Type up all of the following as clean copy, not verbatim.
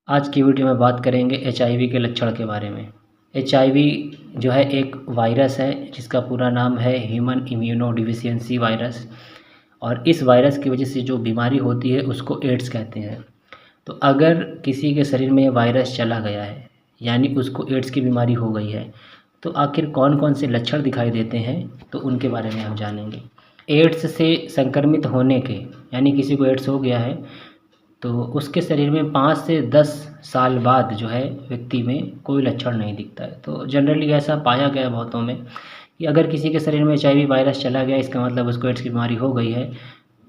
आज की वीडियो में बात करेंगे एचआईवी के लक्षण के बारे में। एचआईवी जो है एक वायरस है जिसका पूरा नाम है ह्यूमन इम्यूनो डिफिशियेंसी वायरस। और इस वायरस की वजह से जो बीमारी होती है उसको एड्स कहते हैं। तो अगर किसी के शरीर में ये वायरस चला गया है यानी उसको एड्स की बीमारी हो गई है, तो आखिर कौन कौन से लक्षण दिखाई देते हैं तो उनके बारे में हम जानेंगे। एड्स से संक्रमित होने के यानी किसी को एड्स हो गया है तो उसके शरीर में 5 से 10 साल बाद जो है व्यक्ति में कोई लक्षण नहीं दिखता है। तो जनरली ऐसा पाया गया बहुतों में कि अगर किसी के शरीर में एचआईवी वायरस चला गया, इसका मतलब उसको एड्स की बीमारी हो गई है।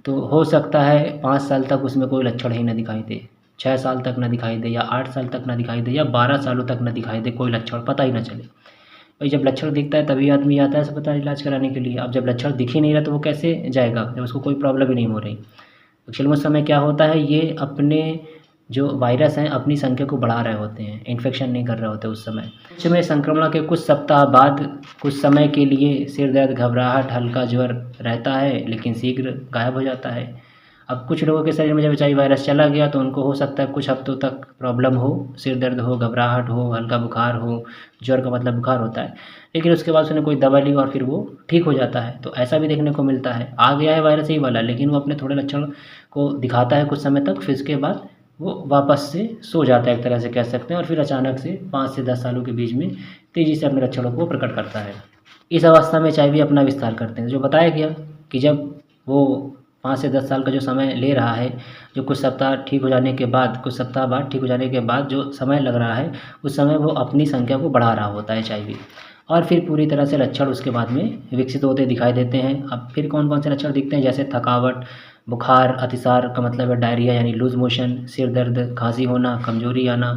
तो हो सकता है 5 साल तक उसमें कोई लक्षण ही ना दिखाई दे, 6 साल तक ना दिखाई दे, या 8 साल तक ना दिखाई दे, या 12 सालों तक ना दिखाई दे, कोई लक्षण पता ही ना चले। भाई जब लक्षण दिखता है तभी आदमी आता है अस्पताल इलाज कराने के लिए। अब जब लक्षण दिख ही नहीं रहा तो वो कैसे जाएगा जब उसको कोई प्रॉब्लम ही नहीं हो रही। एक्चुअल में उस समय क्या होता है, ये अपने जो वायरस हैं अपनी संख्या को बढ़ा रहे होते हैं, इन्फेक्शन नहीं कर रहे होते उस समय। कुछ में संक्रमण के कुछ सप्ताह बाद कुछ समय के लिए सिर दर्द, घबराहट, हल्का ज्वर रहता है लेकिन शीघ्र गायब हो जाता है। अब कुछ लोगों के शरीर में जब एचआईवी वायरस चला गया तो उनको हो सकता है कुछ हफ्तों तक प्रॉब्लम हो, सिर दर्द हो, घबराहट हो, हल्का बुखार हो, ज्वर का मतलब बुखार होता है, लेकिन उसके बाद उसने कोई दवा ली और फिर वो ठीक हो जाता है। तो ऐसा भी देखने को मिलता है, आ गया है वायरस ही वाला लेकिन वो अपने थोड़े लक्षण को दिखाता है कुछ समय तक, फिर उसके बाद वो वापस से सो जाता है एक तरह से कह सकते हैं, और फिर अचानक से 5 से 10 सालों के बीच में तेज़ी से अपने लक्षणों को प्रकट करता है। इस अवस्था में एचआईवी अपना विस्तार करते हैं। जो बताया गया कि जब वो 5 से 10 साल का जो समय ले रहा है, जो कुछ सप्ताह ठीक हो जाने के बाद, कुछ सप्ताह बाद ठीक हो जाने के बाद जो समय लग रहा है, उस समय वो अपनी संख्या को बढ़ा रहा होता है एचआईवी, और फिर पूरी तरह से लक्षण उसके बाद में विकसित होते दिखाई देते हैं। अब फिर कौन कौन से लक्षण दिखते हैं, जैसे थकावट, बुखार, अतिसार का मतलब है डायरिया यानी लूज मोशन, सिर दर्द, खांसी होना, कमजोरी आना,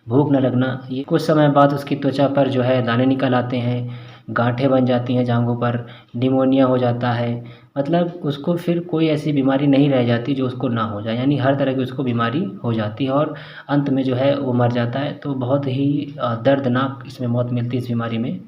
भूख न लगना। ये कुछ समय बाद उसकी त्वचा पर जो है दाने निकल आते हैं, गांठें बन जाती हैं जांघों पर, निमोनिया हो जाता है। मतलब उसको फिर कोई ऐसी बीमारी नहीं रह जाती जो उसको ना हो जाए, यानी हर तरह की उसको बीमारी हो जाती है और अंत में जो है वो मर जाता है। तो बहुत ही दर्दनाक इसमें मौत मिलती है इस बीमारी में।